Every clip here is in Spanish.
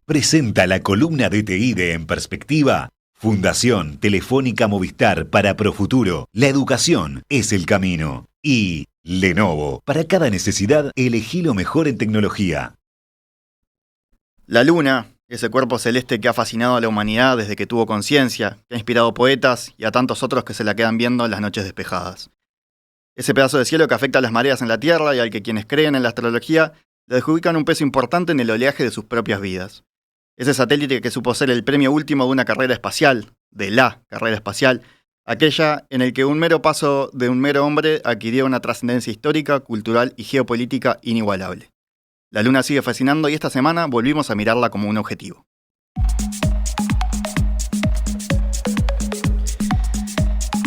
presenta la columna de TI de En Perspectiva. Fundación Telefónica Movistar para Profuturo. La educación es el camino. Y Lenovo. Para cada necesidad, elegí lo mejor en tecnología. La Luna, ese cuerpo celeste que ha fascinado a la humanidad desde que tuvo conciencia, que ha inspirado poetas y a tantos otros que se la quedan viendo en las noches despejadas. Ese pedazo de cielo que afecta a las mareas en la Tierra y al que quienes creen en la astrología le adjudican un peso importante en el oleaje de sus propias vidas. Ese satélite que supo ser el premio último de una carrera espacial, de la carrera espacial, aquella en el que un mero paso de un mero hombre adquirió una trascendencia histórica, cultural y geopolítica inigualable. La Luna sigue fascinando y esta semana volvimos a mirarla como un objetivo.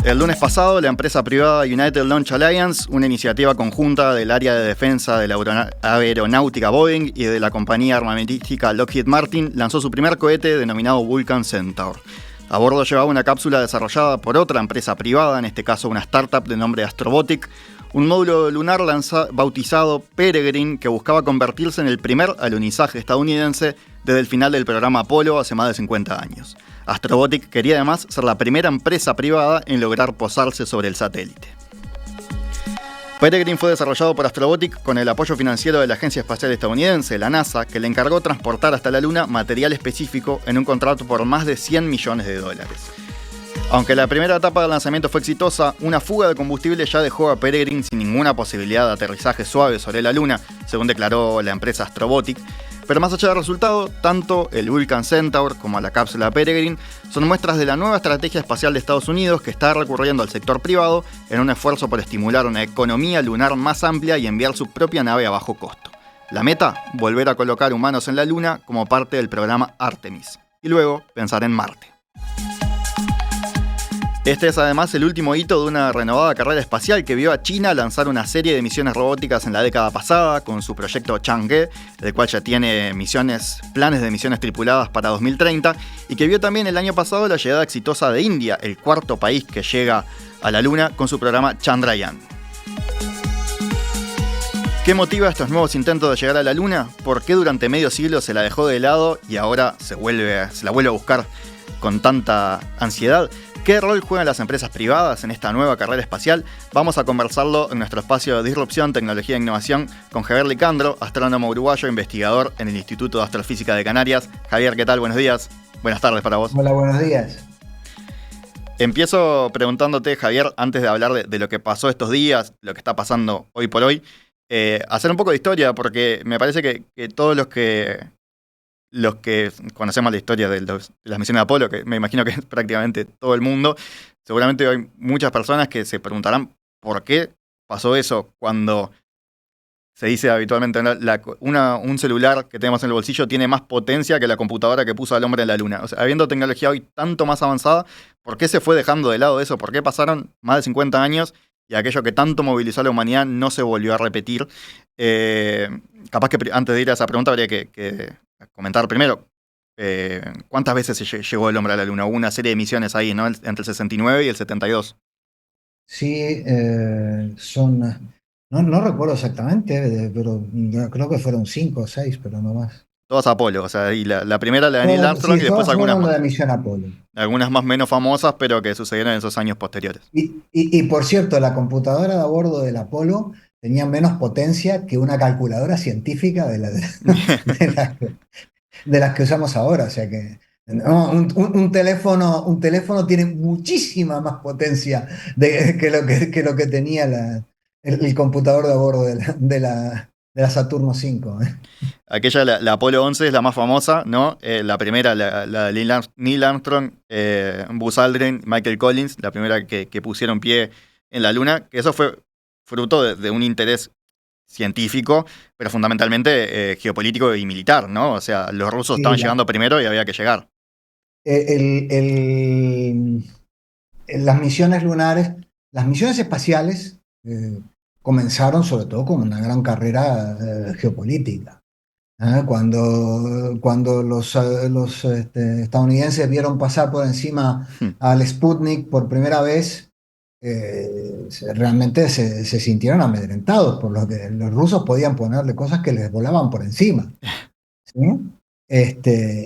El lunes pasado, la empresa privada United Launch Alliance, una iniciativa conjunta del área de defensa de la aeronáutica Boeing y de la compañía armamentística Lockheed Martin, lanzó su primer cohete denominado Vulcan Centaur. A bordo llevaba una cápsula desarrollada por otra empresa privada, en este caso una startup de nombre Astrobotic, un módulo lunar bautizado Peregrine que buscaba convertirse en el primer alunizaje estadounidense desde el final del programa Apolo hace más de 50 años. Astrobotic quería además ser la primera empresa privada en lograr posarse sobre el satélite. Peregrine fue desarrollado por Astrobotic con el apoyo financiero de la Agencia Espacial Estadounidense, la NASA, que le encargó transportar hasta la Luna material específico en un contrato por más de $100 millones. Aunque la primera etapa del lanzamiento fue exitosa, una fuga de combustible ya dejó a Peregrine sin ninguna posibilidad de aterrizaje suave sobre la Luna, según declaró la empresa Astrobotic. Pero más allá del resultado, tanto el Vulcan Centaur como la cápsula Peregrine son muestras de la nueva estrategia espacial de Estados Unidos que está recurriendo al sector privado en un esfuerzo por estimular una economía lunar más amplia y enviar su propia nave a bajo costo. La meta, volver a colocar humanos en la Luna como parte del programa Artemis, y luego pensar en Marte. Este es además el último hito de una renovada carrera espacial que vio a China lanzar una serie de misiones robóticas en la década pasada con su proyecto Chang'e, el cual ya tiene planes de misiones tripuladas para 2030, y que vio también el año pasado la llegada exitosa de India, el cuarto país que llega a la Luna con su programa Chandrayaan. ¿Qué motiva estos nuevos intentos de llegar a la Luna? ¿Por qué durante medio siglo se la dejó de lado y ahora se la vuelve a buscar con tanta ansiedad? ¿Qué rol juegan las empresas privadas en esta nueva carrera espacial? Vamos a conversarlo en nuestro espacio de disrupción, tecnología e innovación con Javier Licandro, astrónomo uruguayo, investigador en el Instituto de Astrofísica de Canarias. Javier, ¿qué tal? Buenos días. Buenas tardes para vos. Hola, buenos días. Empiezo preguntándote, Javier, antes de hablar de lo que pasó estos días, lo que está pasando hoy por hoy, hacer un poco de historia, porque me parece que todos los que conocemos la historia de las misiones de Apolo, que me imagino que es prácticamente todo el mundo, seguramente hay muchas personas que se preguntarán por qué pasó eso cuando se dice habitualmente un celular que tenemos en el bolsillo tiene más potencia que la computadora que puso al hombre en la Luna. O sea, habiendo tecnología hoy tanto más avanzada, ¿por qué se fue dejando de lado eso? ¿Por qué pasaron más de 50 años y aquello que tanto movilizó a la humanidad no se volvió a repetir? Capaz que antes de ir a esa pregunta habría que comentar primero cuántas veces llegó el hombre a la Luna. Hubo una serie de misiones ahí, ¿no? Entre el 69 y el 72. Sí, no recuerdo exactamente, pero creo que fueron 5 o 6, pero no más. Todas Apolo, o sea, y la primera la de Neil Armstrong, Sí, y después todas algunas fueron más. la de Misión Apolo. Algunas más menos famosas, pero que sucedieron en esos años posteriores. Y por cierto, la computadora de a bordo del Apolo tenía menos potencia que una calculadora científica de las que usamos ahora. O sea que no, un teléfono tiene muchísima más potencia que lo que tenía el computador de a bordo de la Saturno 5. Aquella, la Apolo 11 es la más famosa, ¿no? La primera, la de Neil Armstrong, Buzz Aldrin, Michael Collins, la primera que pusieron pie en la Luna, que eso fue fruto de un interés científico, pero fundamentalmente geopolítico y militar, ¿no? O sea, los rusos estaban llegando primero y había que llegar. Las misiones lunares, las misiones espaciales comenzaron sobre todo como una gran carrera geopolítica. Cuando los estadounidenses vieron pasar por encima al Sputnik por primera vez, realmente se sintieron amedrentados por lo que los rusos podían ponerle cosas que les volaban por encima. ¿Sí?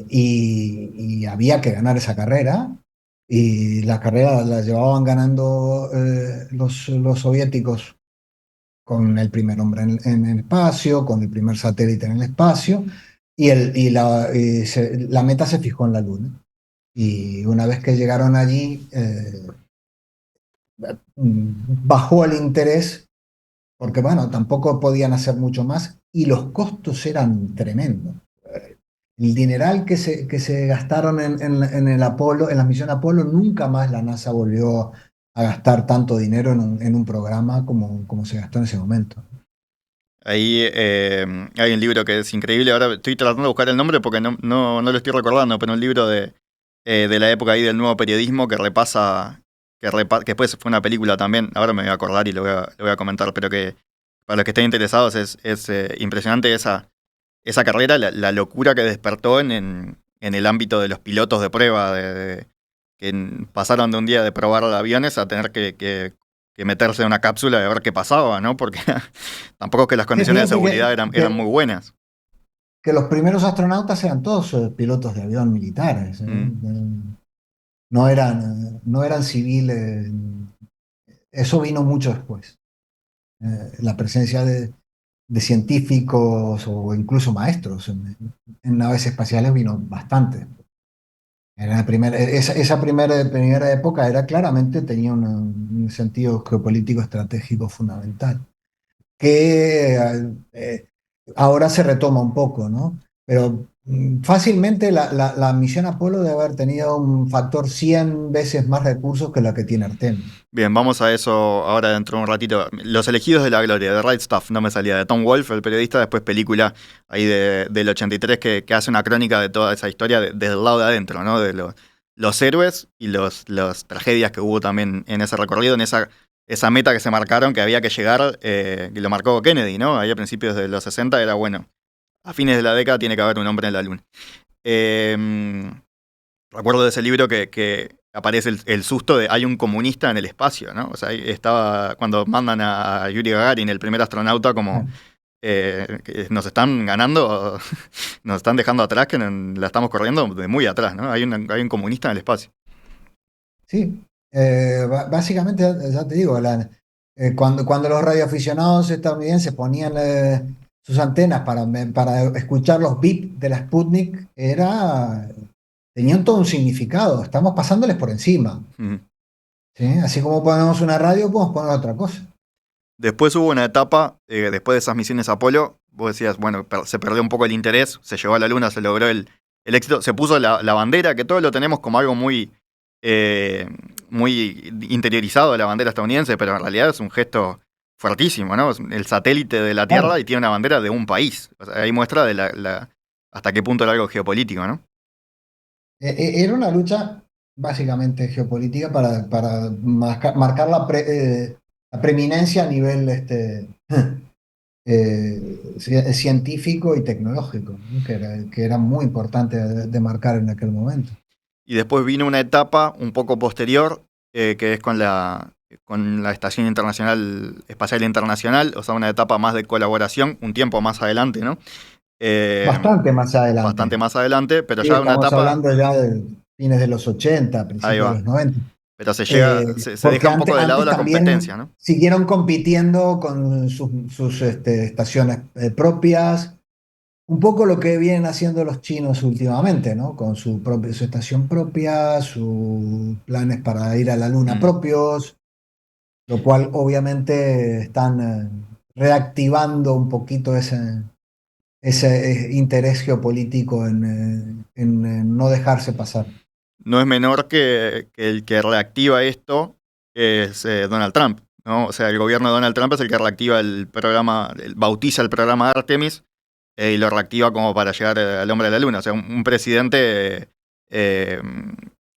y había que ganar esa carrera. Y la carrera la llevaban ganando los soviéticos con el primer hombre en el espacio, con el primer satélite en el espacio, la meta se fijó en la Luna. Y una vez que llegaron allí, bajó el interés, porque bueno, tampoco podían hacer mucho más y los costos eran tremendos. El dineral que se gastaron en el Apolo, en la misión Apolo, nunca más la NASA volvió a gastar tanto dinero en un programa como se gastó en ese momento. Ahí hay un libro que es increíble. Ahora estoy tratando de buscar el nombre porque no lo estoy recordando, pero un libro de la época ahí del nuevo periodismo que repasa, que después fue una película también. Ahora me voy a acordar y lo voy a comentar, pero que para los que estén interesados es impresionante esa carrera, la locura que despertó en el ámbito de los pilotos de prueba, que pasaron de un día de probar aviones a tener que meterse en una cápsula y a ver qué pasaba, ¿no? Porque tampoco es que las Sí, condiciones de fíjate seguridad eran muy buenas. que los primeros astronautas eran todos pilotos de avión militares. Mm. No eran civiles. Eso vino mucho después. La presencia de científicos o incluso maestros en naves espaciales vino bastante. Era esa primera época tenía un sentido geopolítico estratégico fundamental, que ahora se retoma un poco, ¿no? Pero fácilmente la misión Apolo debe haber tenido un factor 100 veces más recursos que la que tiene Artemis. Bien, vamos a eso ahora dentro de un ratito. Los elegidos de la gloria, The Right Stuff, no me salía, de Tom Wolfe, el periodista, después película ahí del 83 que hace una crónica de toda esa historia desde el lado de adentro, ¿no? De los héroes y las tragedias que hubo también en ese recorrido, en esa meta que se marcaron, que había que llegar, que lo marcó Kennedy, ¿no? Ahí a principios de los 60 era, bueno, a fines de la década tiene que haber un hombre en la luna. Recuerdo de ese libro que aparece el susto de hay un comunista en el espacio, ¿no? O sea, ahí estaba cuando mandan a Yuri Gagarin, el primer astronauta, como que nos están ganando, nos están dejando atrás, que la estamos corriendo de muy atrás, ¿no? Hay un comunista en el espacio. Sí, básicamente, ya te digo, cuando los radioaficionados estadounidenses ponían sus antenas para escuchar los beep de la Sputnik, tenían todo un significado, estamos pasándoles por encima. Ujú. ¿Sí? Así como ponemos una radio, podemos poner otra cosa. Después hubo una etapa, después de esas misiones Apolo, vos decías, bueno, se perdió un poco el interés, se llegó a la Luna, se logró el éxito, se puso la bandera, que todos lo tenemos como algo muy interiorizado de la bandera estadounidense, pero en realidad es un gesto fuertísimo, ¿no? Es el satélite de la Tierra Claro. y tiene una bandera de un país. O sea, ahí muestra hasta qué punto era algo geopolítico, ¿no? Era una lucha básicamente geopolítica para marcar la preeminencia a nivel científico y tecnológico, ¿no? Que era muy importante de marcar en aquel momento. Y después vino una etapa un poco posterior, que es con la Estación Espacial Internacional, o sea, una etapa más de colaboración, un tiempo más adelante, ¿no? Eh, Bastante más Bastante adelante. más adelante, pero Sí, ya una estamos etapa, hablando ya de fines de los 80, ahí principios de va, los 90. pero se Porque deja un poco de lado antes la competencia, también ¿no? siguieron compitiendo con sus estaciones propias, un poco lo que vienen haciendo los chinos últimamente, ¿no? Con su estación propia, sus planes para ir a la luna Mm. propios, lo cual obviamente están reactivando un poquito ese interés geopolítico en no dejarse pasar. No es menor que el que reactiva esto es Donald Trump, ¿no? O sea, el gobierno de Donald Trump es el que reactiva el programa, bautiza el programa Artemis y lo reactiva como para llegar al hombre de la luna. O sea, un presidente eh,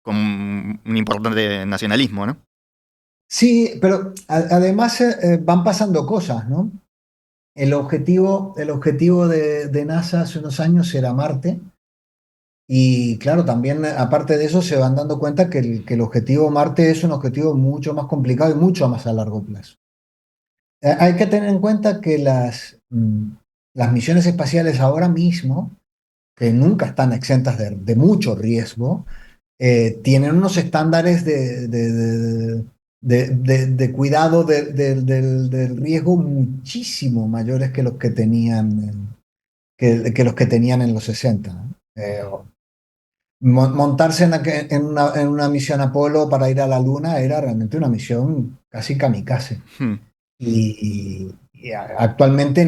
con un importante nacionalismo, ¿no? Sí, pero además van pasando cosas, ¿no? El objetivo de NASA hace unos años era Marte. Y claro, también aparte de eso se van dando cuenta que el objetivo Marte es un objetivo mucho más complicado y mucho más a largo plazo. Hay que tener en cuenta que las misiones espaciales ahora mismo que nunca están exentas de mucho riesgo, tienen unos estándares de cuidado del riesgo muchísimo mayores que los que tenían, que los que tenían en los 60. Montarse en una misión Apolo para ir a la Luna era realmente una misión casi kamikaze. Y actualmente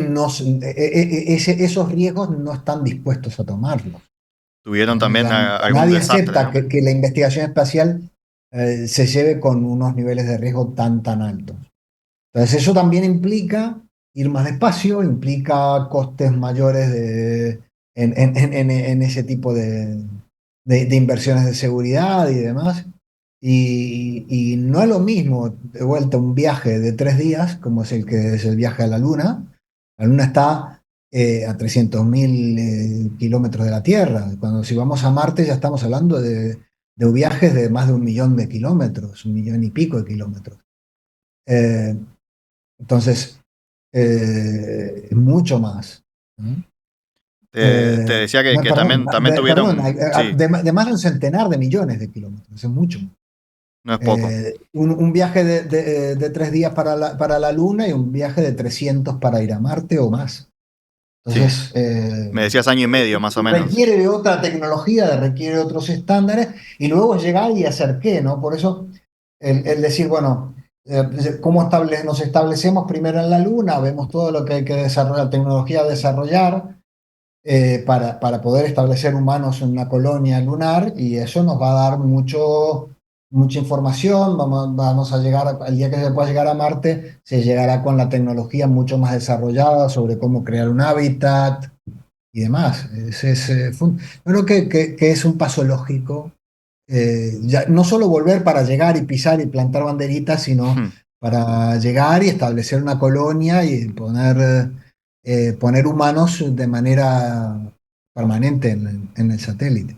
esos riesgos no están dispuestos a tomarlos. Tuvieron también algún Nadie desastre, acepta ¿no? que la investigación espacial se lleve con unos niveles de riesgo tan altos. Entonces eso también implica ir más despacio, implica costes mayores en ese tipo de inversiones de seguridad y demás. Y no es lo mismo, de vuelta, un viaje de 3 días, como es el viaje a la Luna. La Luna está a 300.000 kilómetros de la Tierra. Cuando si vamos a Marte ya estamos hablando de viajes de más de 1 millón de kilómetros, 1 millón y pico de kilómetros. Entonces, mucho más, ¿no? Te decía que Perdón, también tuvieron... perdón, Sí, de más de 1 centenar de millones de kilómetros, es mucho. no es poco. Un viaje de 3 días para la Luna y un viaje de 300 para ir a Marte o más. Entonces, Me decías año y medio, más o menos. requiere de otra tecnología, requiere de otros estándares, y luego llegar y hacer qué, ¿no? Por eso, el decir, bueno, ¿cómo nos establecemos primero en la Luna? Vemos todo lo que hay que desarrollar, tecnología a desarrollar para poder establecer humanos en una colonia lunar, y eso nos va a dar mucha información. Vamos a llegar, al día que se pueda llegar a Marte, se llegará con la tecnología mucho más desarrollada sobre cómo crear un hábitat y demás. Yo creo que es un paso lógico. No solo volver para llegar y pisar y plantar banderitas, sino para llegar y establecer una colonia y poner humanos de manera permanente en el satélite.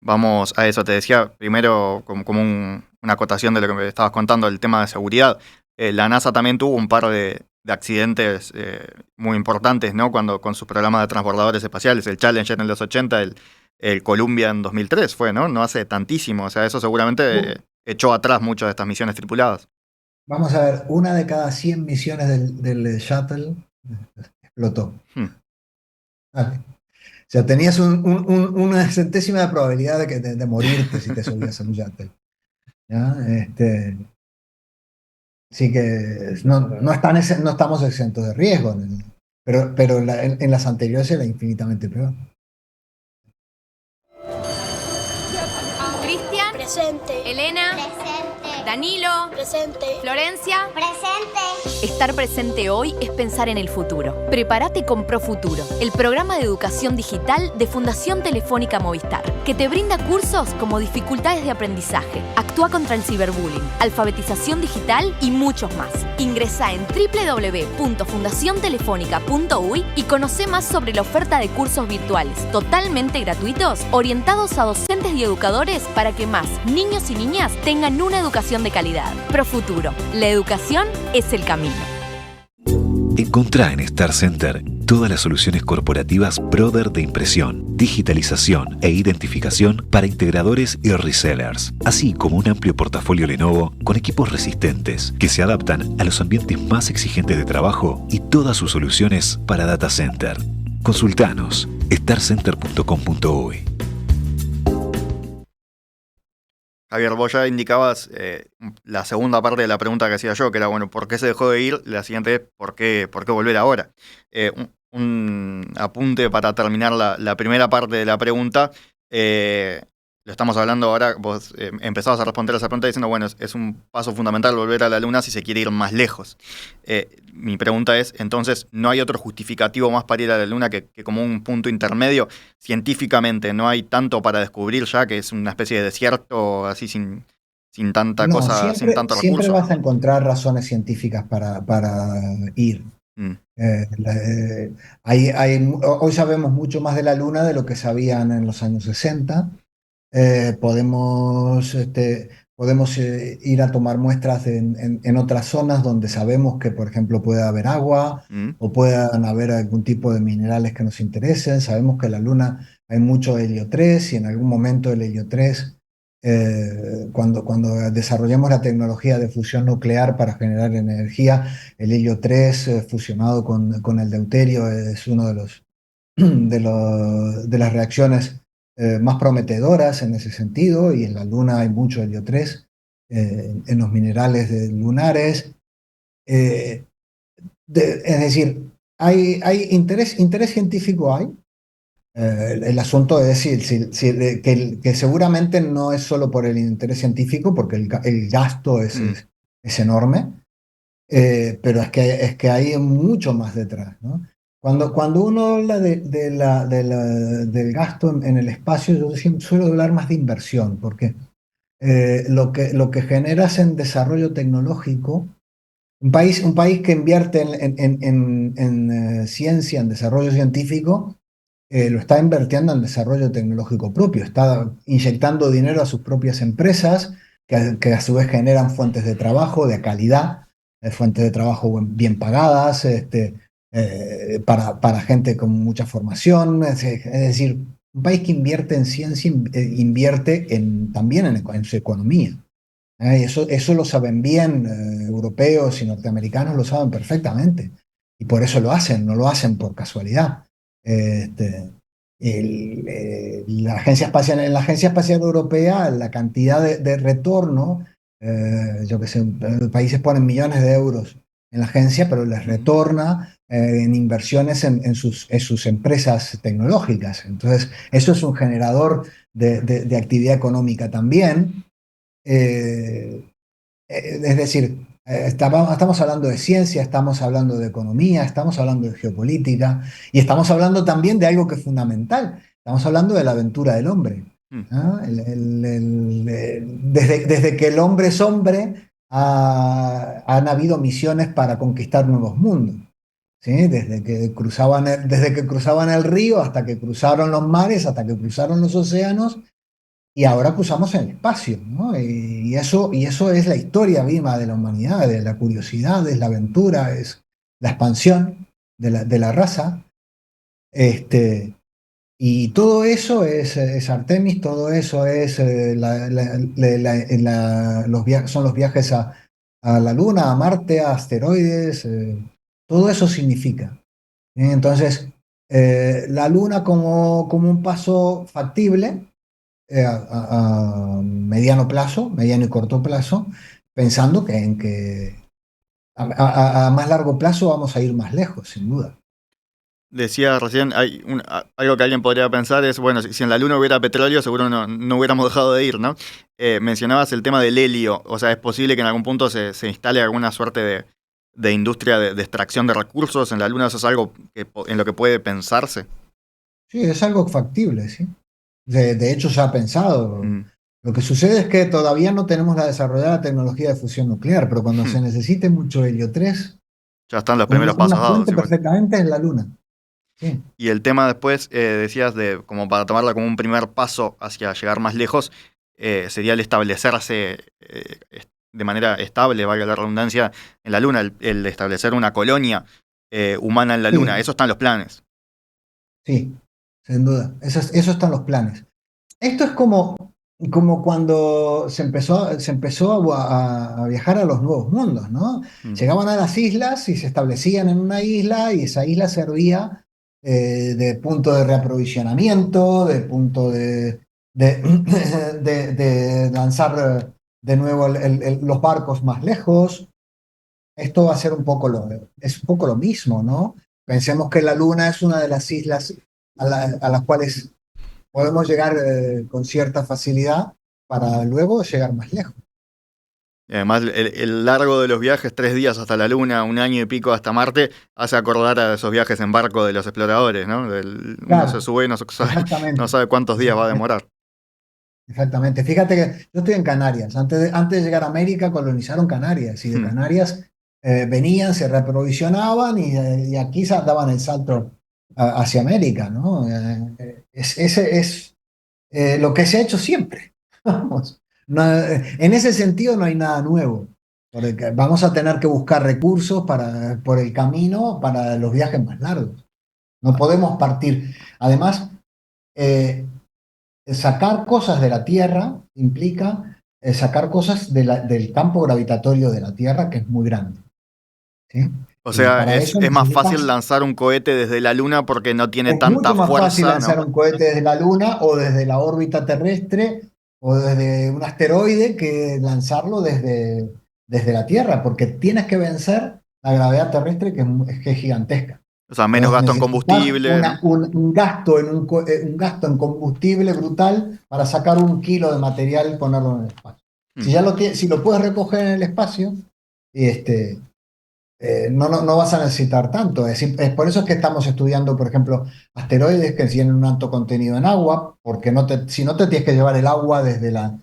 Vamos a eso, te decía primero como una acotación de lo que me estabas contando, el tema de seguridad. La NASA también tuvo un par de accidentes muy importantes, ¿no? Con sus programas de transbordadores espaciales, el Challenger en los 80, el Columbia en 2003 fue, ¿no? No hace tantísimo, o sea, eso seguramente echó atrás muchas de estas misiones tripuladas. Vamos a ver, una de cada 100 misiones del shuttle explotó. Vale. O sea, tenías una centésima de probabilidad de morirte si te subías a un shuttle. ¿Ya? Así que no estamos exentos de riesgo, ¿no? Pero en las anteriores era infinitamente peor. Cristian. Presente. Elena. Presente. Danilo. Presente. Florencia. Presente. Estar presente hoy es pensar en el futuro. Prepárate con Profuturo, el programa de educación digital de Fundación Telefónica Movistar, que te brinda cursos como dificultades de aprendizaje, actúa contra el ciberbullying, alfabetización digital y muchos más. Ingresa en www.fundaciontelefónica.uy y conoce más sobre la oferta de cursos virtuales totalmente gratuitos orientados a docentes y educadores para que más niños y niñas tengan una educación de calidad. Profuturo, la educación es el camino. Encontrá en Star Center todas las soluciones corporativas Brother de impresión, digitalización e identificación para integradores y resellers, así como un amplio portafolio Lenovo con equipos resistentes que se adaptan a los ambientes más exigentes de trabajo y todas sus soluciones para data center. Consultanos starcenter.com.uy. Javier, vos ya indicabas la segunda parte de la pregunta que hacía yo, que era, bueno, ¿por qué se dejó de ir? La siguiente es, ¿por qué volver ahora? Un apunte para terminar la primera parte de la pregunta. Lo estamos hablando ahora, vos empezabas a responder a esa pregunta diciendo, bueno, es un paso fundamental volver a la Luna si se quiere ir más lejos. Mi pregunta es, entonces, ¿no hay otro justificativo más para ir a la Luna que como un punto intermedio? Científicamente, ¿no hay tanto para descubrir ya, que es una especie de desierto así sin tanta cosa, sin tanto recurso? Siempre vas a encontrar razones científicas para ir. Hoy sabemos mucho más de la Luna de lo que sabían en los años 60. Podemos ir a tomar muestras en otras zonas donde sabemos que, por ejemplo, puede haber agua o puedan haber algún tipo de minerales que nos interesen. Sabemos que la Luna hay mucho helio 3 y en algún momento el helio 3, cuando desarrollemos la tecnología de fusión nuclear para generar energía, el helio 3 fusionado con el deuterio es uno de las reacciones más prometedoras en ese sentido, y en la Luna hay mucho helio 3 en los minerales lunares. Eh, es decir, hay interés científico hay. El asunto es que seguramente no es solo por el interés científico, porque el gasto es enorme, pero es que hay mucho más detrás, ¿no? Cuando uno habla del gasto en el espacio, yo siempre suelo hablar más de inversión, porque lo que generas en desarrollo tecnológico, un país que invierte en ciencia, en desarrollo científico, lo está invirtiendo en desarrollo tecnológico propio, está inyectando dinero a sus propias empresas, que a su vez generan fuentes de trabajo de calidad, fuentes de trabajo bien pagadas, para gente con mucha formación. Es decir, un país que invierte en ciencia invierte también en su economía. Eso lo saben bien, europeos y norteamericanos lo saben perfectamente. Y por eso lo hacen, no lo hacen por casualidad. Este, en la Agencia Espacial Europea, la cantidad de retorno, yo que sé, países ponen millones de euros en la agencia, pero les retorna en inversiones en sus empresas tecnológicas. Entonces, eso es un generador de actividad económica también. Eh, es decir, estamos hablando de ciencia, estamos hablando de economía, estamos hablando de geopolítica y estamos hablando también de algo que es fundamental. Estamos hablando de la aventura del hombre. Mm. ¿Ah? Desde que el hombre es hombre, han habido misiones para conquistar nuevos mundos. ¿Sí? Desde que cruzaban el río hasta que cruzaron los mares, hasta que cruzaron los océanos, y ahora cruzamos el espacio, ¿no? Y eso es la historia viva de la humanidad, de la curiosidad, es la aventura, es la expansión de la raza. Este, y todo eso es Artemis, todo eso es son los viajes a la Luna, a Marte, a asteroides, todo eso significa. Entonces, la Luna como un paso factible, a mediano plazo, mediano y corto plazo, pensando que a más largo plazo vamos a ir más lejos, sin duda. Decía recién, algo que alguien podría pensar es, bueno, si en la Luna hubiera petróleo, seguro no hubiéramos dejado de ir, ¿no? Mencionabas el tema del helio, o sea, es posible que en algún punto se instale alguna suerte de industria de extracción de recursos en la Luna. ¿Eso es algo en lo que puede pensarse? Sí, es algo factible, sí. De hecho, se ha pensado. Mm. Lo que sucede es que todavía no tenemos la desarrollada tecnología de fusión nuclear, pero cuando se necesite mucho helio 3, Ya están los primeros pasos una dados, fuente igual. perfectamente es la Luna. Sí. Y el tema después, decías, como para tomarla como un primer paso hacia llegar más lejos, sería el establecerse de manera estable, valga la redundancia, en la Luna, el establecer una colonia humana en la Luna. Sí. Eso está en los planes. Sí, sin duda. Eso están los planes. Esto es como cuando se empezó a viajar a los nuevos mundos, ¿no? Mm. Llegaban a las islas y se establecían en una isla, y esa isla servía de punto de reaprovisionamiento, de punto de, de lanzar de nuevo los barcos más lejos. Esto va a ser es un poco lo mismo, ¿no? Pensemos que la Luna es una de las islas a las cuales podemos llegar con cierta facilidad para luego llegar más lejos. Y además, el largo de los viajes, 3 días hasta la Luna, 1 año y pico hasta Marte, hace acordar a esos viajes en barco de los exploradores, ¿no? Uno Claro, se sube y no exactamente. sabe cuántos días va a demorar. Exactamente. Fíjate que yo estoy en Canarias. Antes de llegar a América, colonizaron Canarias, y de Mm. Canarias venían, se reaprovisionaban, y aquí daban el salto hacia América, ¿no? Ese es lo que se ha hecho siempre. Vamos. En ese sentido no hay nada nuevo, porque vamos a tener que buscar recursos por el camino para los viajes más largos. No podemos partir. Además, eh, sacar cosas de la Tierra implica sacar cosas del campo gravitatorio de la Tierra, que es muy grande. ¿Sí? O Y sea, para eso es más fácil necesitas. lanzar un cohete desde la Luna porque no tiene Es tanta mucho más fácil fuerza, lanzar ¿no? un cohete desde la Luna o desde la órbita terrestre o desde un asteroide que lanzarlo desde la Tierra, porque tienes que vencer la gravedad terrestre que es gigantesca. O sea, menos Entonces gasto en necesitas combustible, ¿no? un gasto un gasto en combustible brutal para sacar 1 kilo de material y ponerlo en el espacio. Mm. Si lo puedes recoger en el espacio, este, no vas a necesitar tanto. Es por eso es que estamos estudiando, por ejemplo, asteroides que tienen un alto contenido en agua, porque si no te tienes que llevar el agua desde la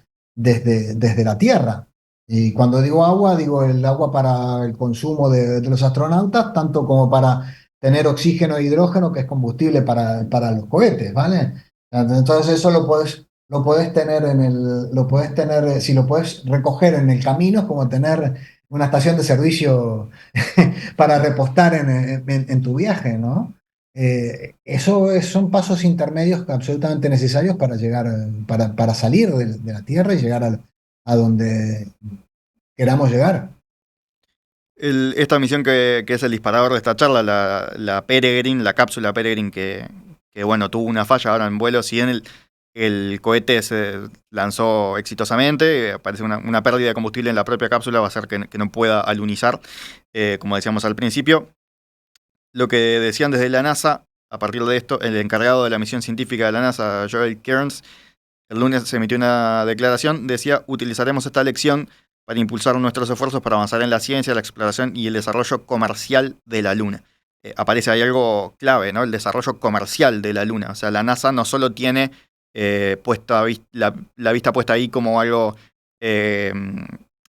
Tierra. Y cuando digo agua, digo el agua para el consumo de los astronautas, tanto como para tener oxígeno e hidrógeno, que es combustible para los cohetes, ¿vale? Entonces eso lo puedes tener si lo puedes recoger en el camino, es como tener una estación de servicio para repostar en tu viaje, ¿no? Son pasos intermedios absolutamente necesarios para llegar, para salir de la Tierra y llegar a donde queramos llegar. Esta misión que es el disparador de esta charla, la Peregrine, la cápsula Peregrine que bueno, tuvo una falla ahora en vuelo, si bien el cohete se lanzó exitosamente, parece una pérdida de combustible en la propia cápsula, va a hacer que no pueda alunizar, como decíamos al principio. Lo que decían desde la NASA, a partir de esto, el encargado de la misión científica de la NASA, Joel Kearns, el lunes se emitió una declaración, decía: utilizaremos esta lección para impulsar nuestros esfuerzos para avanzar en la ciencia, la exploración y el desarrollo comercial de la Luna. Aparece ahí algo clave, ¿no? El desarrollo comercial de la Luna. O sea, la NASA no solo tiene la vista puesta ahí como algo eh,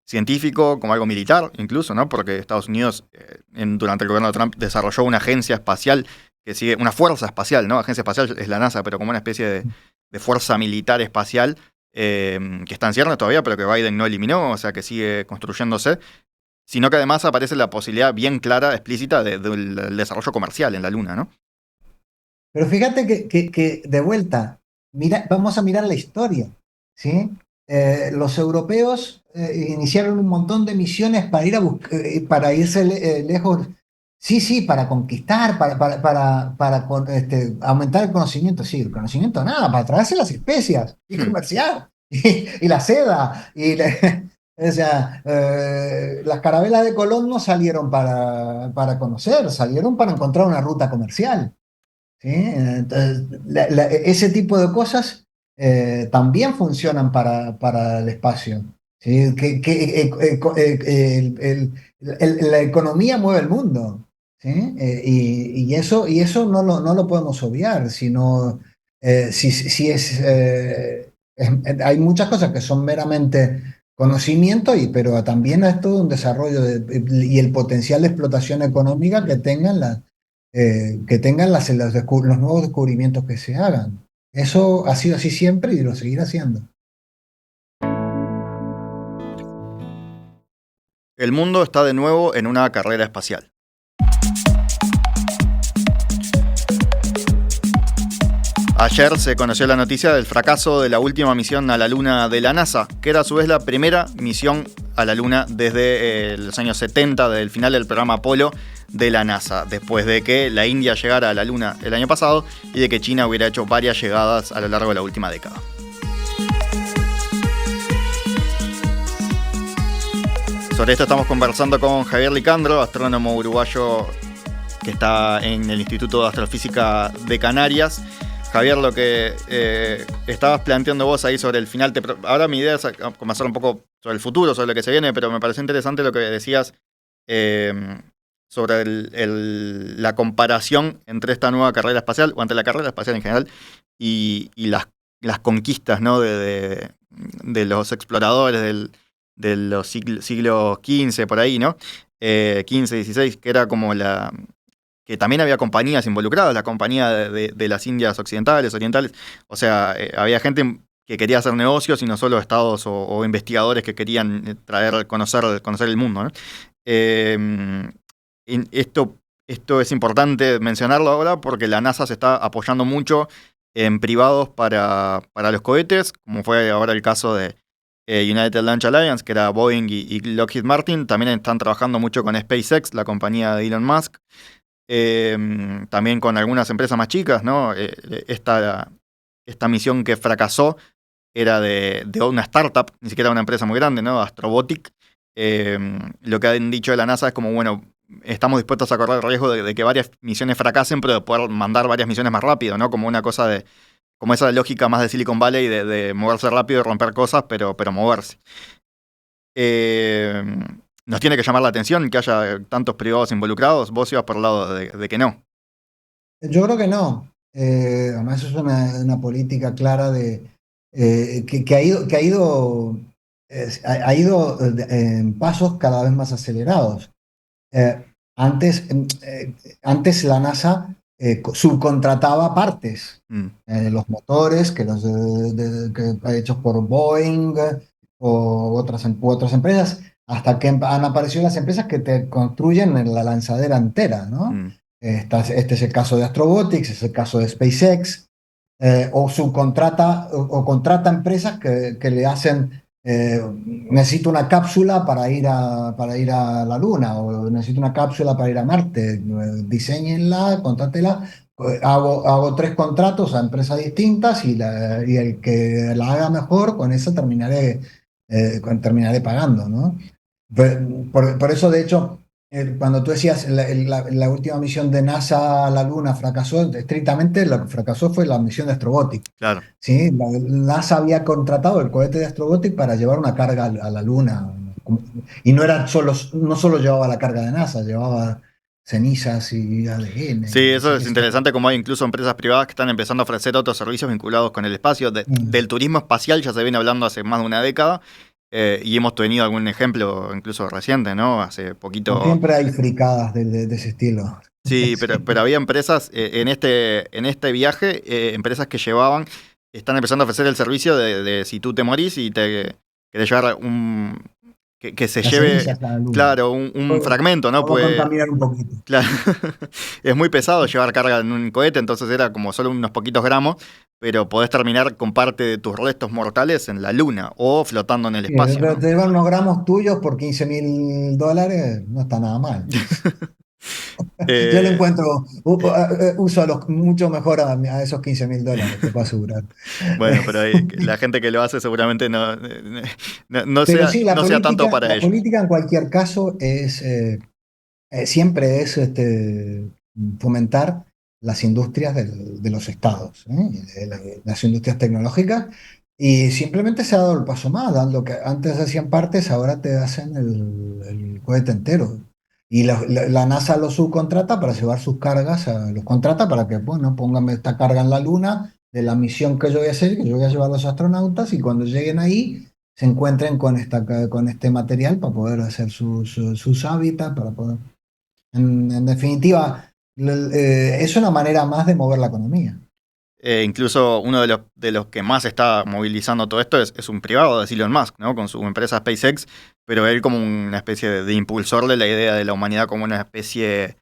científico, como algo militar, incluso, ¿no? Porque Estados Unidos, durante el gobierno de Trump, desarrolló una agencia espacial que sigue, una fuerza espacial, ¿no? Agencia espacial es la NASA, pero como una especie de fuerza militar espacial que está en ciernes todavía, pero que Biden no eliminó, o sea que sigue construyéndose, sino que además aparece la posibilidad bien clara, explícita, del desarrollo comercial en la Luna, ¿no? Pero fíjate que de vuelta, vamos a mirar la historia, ¿sí? Los europeos iniciaron un montón de misiones para irse lejos. Sí, sí, para conquistar, aumentar el conocimiento. Sí, el conocimiento nada, para traerse las especias y comerciar. Y la seda. O sea, las carabelas de Colón no salieron para conocer, salieron para encontrar una ruta comercial. ¿Sí? Entonces, ese tipo de cosas también funcionan para el espacio. ¿Sí? La economía mueve el mundo. ¿Sí? Y eso no lo podemos obviar, sino hay muchas cosas que son meramente conocimiento, pero también es todo un desarrollo y el potencial de explotación económica que tengan los nuevos descubrimientos que se hagan. Eso ha sido así siempre y lo seguirá siendo. El mundo está de nuevo en una carrera espacial. Ayer se conoció la noticia del fracaso de la última misión a la Luna de la NASA, que era a su vez la primera misión a la Luna desde los años 70, del final del programa Apolo de la NASA, después de que la India llegara a la Luna el año pasado y de que China hubiera hecho varias llegadas a lo largo de la última década. Sobre esto estamos conversando con Javier Licandro, astrónomo uruguayo que está en el Instituto de Astrofísica de Canarias. Javier, lo que estabas planteando vos ahí sobre el final, ahora mi idea es conversar un poco sobre el futuro, sobre lo que se viene, pero me pareció interesante lo que decías sobre la comparación entre esta nueva carrera espacial, o entre la carrera espacial en general, y las conquistas, ¿no? de los exploradores de los siglos XV, por ahí, ¿no? 15, 16, que era como que también había compañías involucradas, la compañía de las Indias occidentales, orientales. O sea, había gente que quería hacer negocios y no solo estados o investigadores que querían conocer el mundo, ¿no? Esto es importante mencionarlo ahora porque la NASA se está apoyando mucho en privados para los cohetes, como fue ahora el caso de United Launch Alliance, que era Boeing y Lockheed Martin. También están trabajando mucho con SpaceX, la compañía de Elon Musk. También con algunas empresas más chicas, ¿no? Esta misión que fracasó era de una startup, ni siquiera una empresa muy grande, ¿no? Astrobotic. Lo que han dicho de la NASA es como, bueno, estamos dispuestos a correr el riesgo de que varias misiones fracasen, pero de poder mandar varias misiones más rápido, ¿no? Como una cosa como esa lógica más de Silicon Valley de moverse rápido y romper cosas, pero moverse. Nos tiene que llamar la atención que haya tantos privados involucrados. Vos ibas por el lado de que no. Yo creo que no. Además es una política clara que ha ido en pasos cada vez más acelerados. Antes la NASA subcontrataba partes, los motores que hechos por Boeing o otras empresas, hasta que han aparecido las empresas que te construyen la lanzadera entera, ¿no? Este es el caso de Astrobotics, es el caso de SpaceX, o contrata empresas que le hacen, necesito una cápsula para ir a la Luna, o necesito una cápsula para ir a Marte, diseñenla, contrátela. Hago 3 contratos a empresas distintas y el que la haga mejor, con eso terminaré pagando, ¿no? Por eso, de hecho, cuando tú decías la última misión de NASA a la Luna fracasó, estrictamente lo que fracasó fue la misión de Astrobotic. Claro. ¿Sí? NASA había contratado el cohete de Astrobotic para llevar una carga a la Luna. Y no solo llevaba la carga de NASA, llevaba cenizas y ADN. Sí, eso es interesante, como hay incluso empresas privadas que están empezando a ofrecer otros servicios vinculados con el espacio. Del turismo espacial ya se viene hablando hace más de una década. Y hemos tenido algún ejemplo incluso reciente, ¿no? Hace poquito. Siempre hay fricadas de ese estilo. Sí, pero había empresas en este viaje, empresas que están empezando a ofrecer el servicio de si tú te morís y te querés llevar que se lleve, claro, un fragmento, ¿no? Puede contaminar un poquito. Claro. Es muy pesado llevar carga en un cohete, entonces era como solo unos poquitos gramos, pero podés terminar con parte de tus restos mortales en la Luna o flotando en el espacio. Pero ¿no? te llevan unos gramos tuyos por $15.000, no está nada mal. Yo le encuentro uso mucho mejor a esos $15.000, te puedo asegurar. Bueno, pero la gente que lo hace seguramente no sea tanto para ellos. La política en cualquier caso siempre es fomentar las industrias de los estados, las industrias tecnológicas, y simplemente se ha dado el paso más, dando que antes hacían partes, ahora te hacen el cohete entero. Y la NASA los subcontrata para llevar sus cargas, los contrata para que, bueno, pónganme esta carga en la Luna de la misión que yo voy a hacer, que yo voy a llevar a los astronautas, y cuando lleguen ahí se encuentren con este material para poder hacer sus hábitats, para poder... En definitiva, es una manera más de mover la economía. Incluso uno de los que más está movilizando todo esto es un privado de Elon Musk, ¿no? Con su empresa SpaceX, pero él como una especie de impulsor de la idea de la humanidad como una especie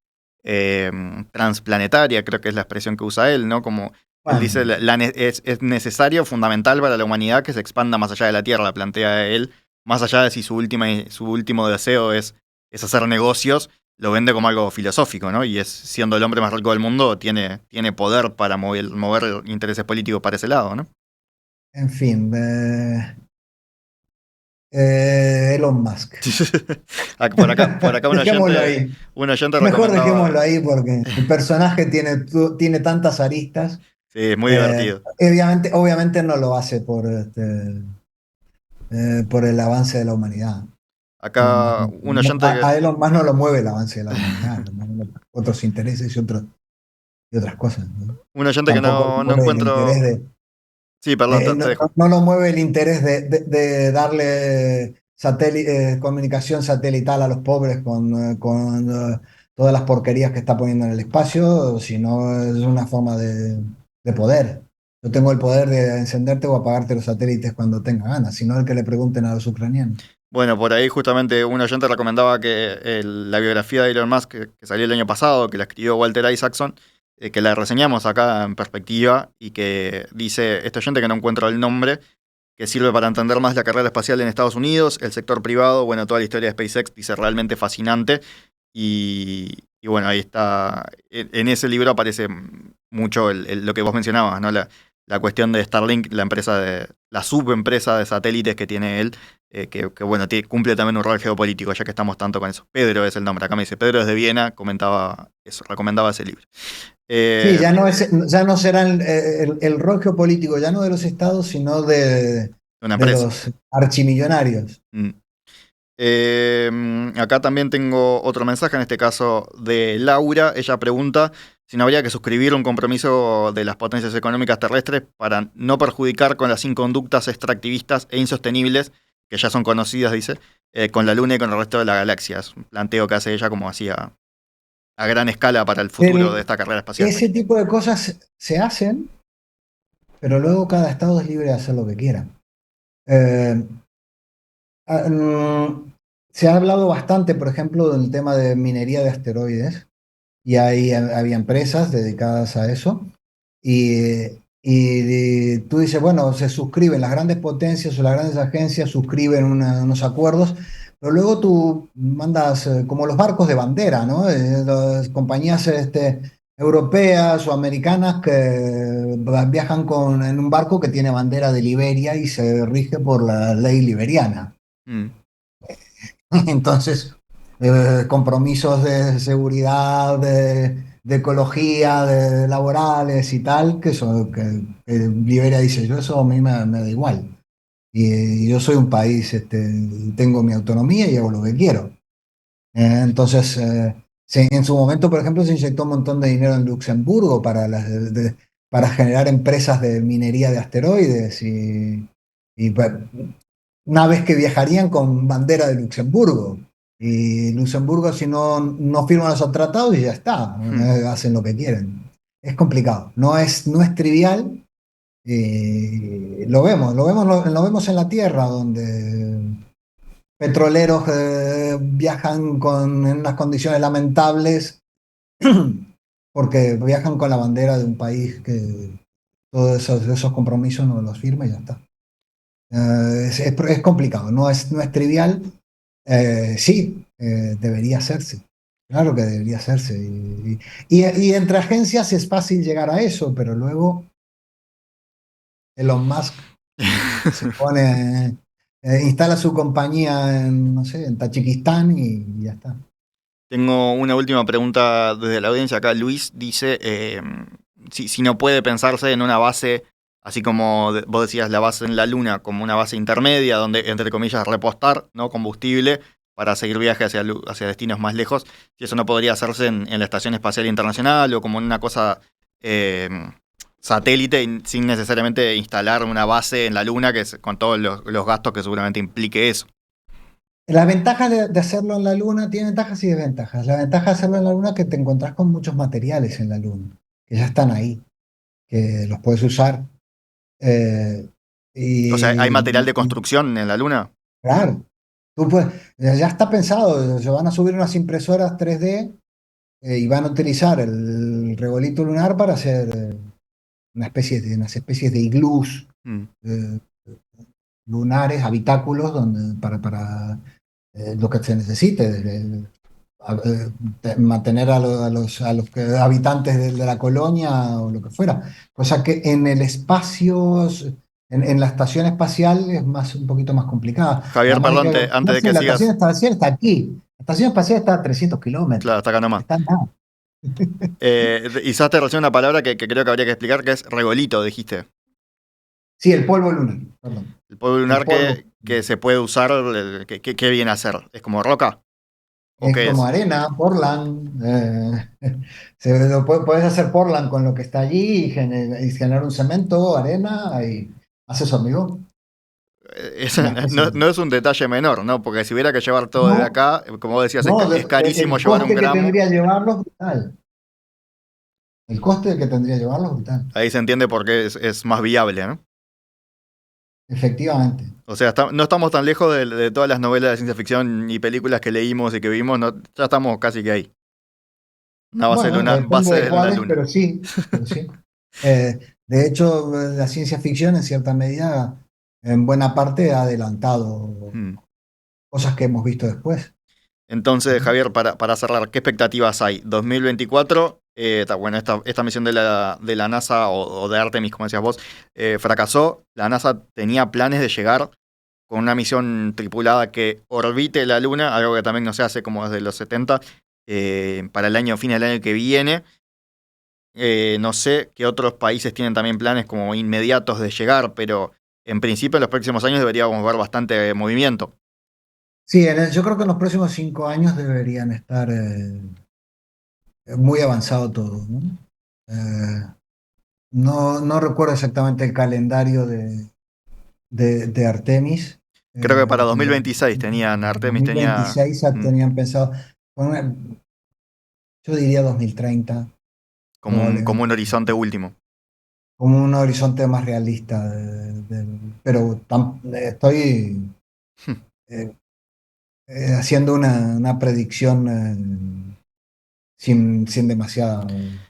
transplanetaria, creo que es la expresión que usa él, ¿no? Como él dice, es necesario, fundamental para la humanidad que se expanda más allá de la Tierra, plantea él, más allá de si su último deseo es hacer negocios. Lo vende como algo filosófico, ¿no? Y siendo el hombre más rico del mundo, tiene poder para mover intereses políticos para ese lado, ¿no? En fin, Elon Musk. Por acá un oyente Mejor dejémoslo ahí porque el personaje tiene tantas aristas. Sí, es muy divertido. Obviamente no lo hace por el avance de la humanidad. Acá un oyente a Elon Musk no lo mueve el avance de la humanidad, otros intereses y otras cosas, ¿no? Un oyente tampoco que no encuentro... Sí, perdón, te dejo. No lo mueve el interés de darle comunicación satelital a los pobres con todas las porquerías que está poniendo en el espacio, sino es una forma de poder. Yo tengo el poder de encenderte o apagarte los satélites cuando tenga ganas, sino el que le pregunten a los ucranianos. Bueno, por ahí justamente un oyente recomendaba que la biografía de Elon Musk, que salió el año pasado, que la escribió Walter Isaacson, que la reseñamos acá en Perspectiva y que dice, este oyente que no encuentro el nombre, que sirve para entender más la carrera espacial en Estados Unidos, el sector privado, bueno, toda la historia de SpaceX, dice realmente fascinante. Y bueno, ahí está, en ese libro aparece mucho lo que vos mencionabas, ¿no? La cuestión de Starlink, la subempresa de satélites que tiene él, que bueno, cumple también un rol geopolítico, ya que estamos tanto con eso. Pedro es el nombre, acá me dice, Pedro desde Viena comentaba eso, recomendaba ese libro. Sí, ya no será el rol geopolítico, ya no de los estados, sino de Una empresa. los archimillonarios. Acá también tengo otro mensaje, en este caso de Laura. Ella pregunta si no habría que suscribir un compromiso de las potencias económicas terrestres para no perjudicar con las inconductas extractivistas e insostenibles, que ya son conocidas, dice, con la Luna y con el resto de la galaxia. Es un planteo que hace ella como hacía a gran escala para el futuro de esta carrera espacial. Ese tipo de cosas se hacen, pero luego cada estado es libre de hacer lo que quiera. Se ha hablado bastante, por ejemplo, del tema de minería de asteroides, y ahí había empresas dedicadas a eso, y tú dices, bueno, se suscriben las grandes potencias o las grandes agencias, suscriben unos acuerdos, pero luego tú mandas, como los barcos de bandera, ¿no? Las compañías europeas o americanas que viajan en un barco que tiene bandera de Liberia y se rige por la ley liberiana. Entonces, compromisos de seguridad, de ecología, de laborales y tal, que Liberia dice, yo eso a mí me da igual. Y yo soy un país, tengo mi autonomía y hago lo que quiero. Entonces, en su momento, por ejemplo, se inyectó un montón de dinero en Luxemburgo para generar empresas de minería de asteroides y naves que viajarían con bandera de Luxemburgo. Y Luxemburgo, si no firman los tratados, y ya está, hacen lo que quieren. Es complicado, no es trivial. Lo vemos en la Tierra, donde petroleros viajan en unas condiciones lamentables porque viajan con la bandera de un país que todos esos compromisos no los firma y ya está. Es complicado, no es trivial. Sí, debería hacerse. Claro que debería hacerse. Y entre agencias es fácil llegar a eso, pero luego Elon Musk se pone, instala su compañía en, no sé, en Tayikistán y ya está. Tengo una última pregunta desde la audiencia acá. Luis dice si no puede pensarse en una base, así como vos decías, la base en la Luna, como una base intermedia donde, entre comillas, repostar, ¿no?, combustible para seguir viaje hacia destinos más lejos, si eso no podría hacerse en la Estación Espacial Internacional o como en una cosa satélite, sin necesariamente instalar una base en la Luna, con todos los gastos que seguramente implique eso. La ventaja de hacerlo en la Luna tiene ventajas y desventajas. La ventaja de hacerlo en la Luna es que te encontrás con muchos materiales en la Luna, que ya están ahí, que los puedes usar. O sea, ¿hay material de construcción en la Luna? Claro. Ya está pensado, se van a subir unas impresoras 3D y van a utilizar el regolito lunar para hacer unas especies de iglús lunares, habitáculos, para lo que se necesite, mantener a los habitantes de la colonia o lo que fuera. Cosa que en el espacio, en la estación espacial es un poquito más complicada. Javier, perdón, antes de que la sigas. Estación espacial está aquí. La estación espacial está a 300 kilómetros. Claro, está acá nomás. Está nada. Usaste recién una palabra que creo que habría que explicar, que es regolito, dijiste. Sí, el polvo lunar, perdón. El polvo lunar que se puede usar, ¿qué viene a ser? ¿Es como roca? Es como arena, Portland. Puedes hacer Portland con lo que está allí y generar un cemento, arena, y haces hormigón. No es un detalle menor, ¿no? Porque si hubiera que llevar todo de acá, como vos decías, es carísimo llevar un gramo. El coste que tendría llevarlo es brutal. El coste que tendría llevarlo es brutal. Ahí se entiende por qué es más viable, ¿no? Efectivamente. O sea, no estamos tan lejos de todas las novelas de ciencia ficción y películas que leímos y que vimos, ya estamos casi que ahí. Una base, Bueno, luna, depende base de de la cuáles, luna. pero sí. Pero sí. De hecho, la ciencia ficción en cierta medida, en buena parte, ha adelantado Hmm. cosas que hemos visto después. Entonces, Javier, para cerrar, ¿qué expectativas hay? 2024, bueno, esta misión de la NASA o de Artemis, como decías vos, fracasó. La NASA tenía planes de llegar con una misión tripulada que orbite la Luna, algo que también no se hace como desde los 70, para el fin del año que viene. No sé qué otros países tienen también planes como inmediatos de llegar, pero en principio en los próximos años deberíamos ver bastante movimiento. Sí, yo creo que en los próximos 5 años deberían estar muy avanzado todo, ¿no? Eh, no recuerdo exactamente el calendario de Artemis. Creo que para Tendría, 2026 tenían, para Artemis tenía 2026 tenían pensado, bueno, yo diría 2030, como un probablemente, horizonte último. como un horizonte más realista. Pero estoy eh, haciendo una predicción sin demasiada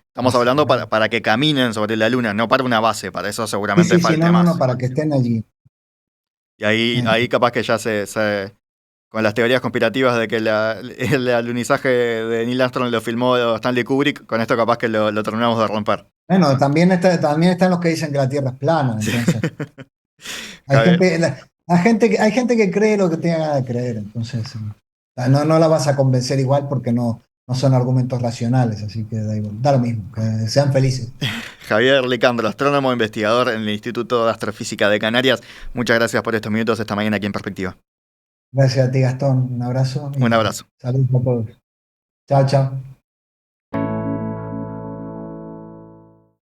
Estamos base, hablando ¿no? para que caminen sobre la Luna, no para una base, para eso Sí, seguramente sí, sí, falte no, más. para que estén allí. Y ahí capaz que ya con las teorías conspirativas de que el alunizaje de Neil Armstrong lo filmó Stanley Kubrick, con esto capaz que lo terminamos de romper. Bueno, también están los que dicen que la Tierra es plana, Sí. entonces hay Javier, gente, hay gente que cree lo que tenga ganas de creer, entonces no la vas a convencer igual porque no son argumentos racionales, así que da igual, da lo mismo, que sean felices. Javier Licandro, astrónomo e investigador en el Instituto de Astrofísica de Canarias, muchas gracias por estos minutos esta mañana aquí en Perspectiva. Gracias a ti, Gastón, un abrazo Un y abrazo. saludos a todos. Chao, chao.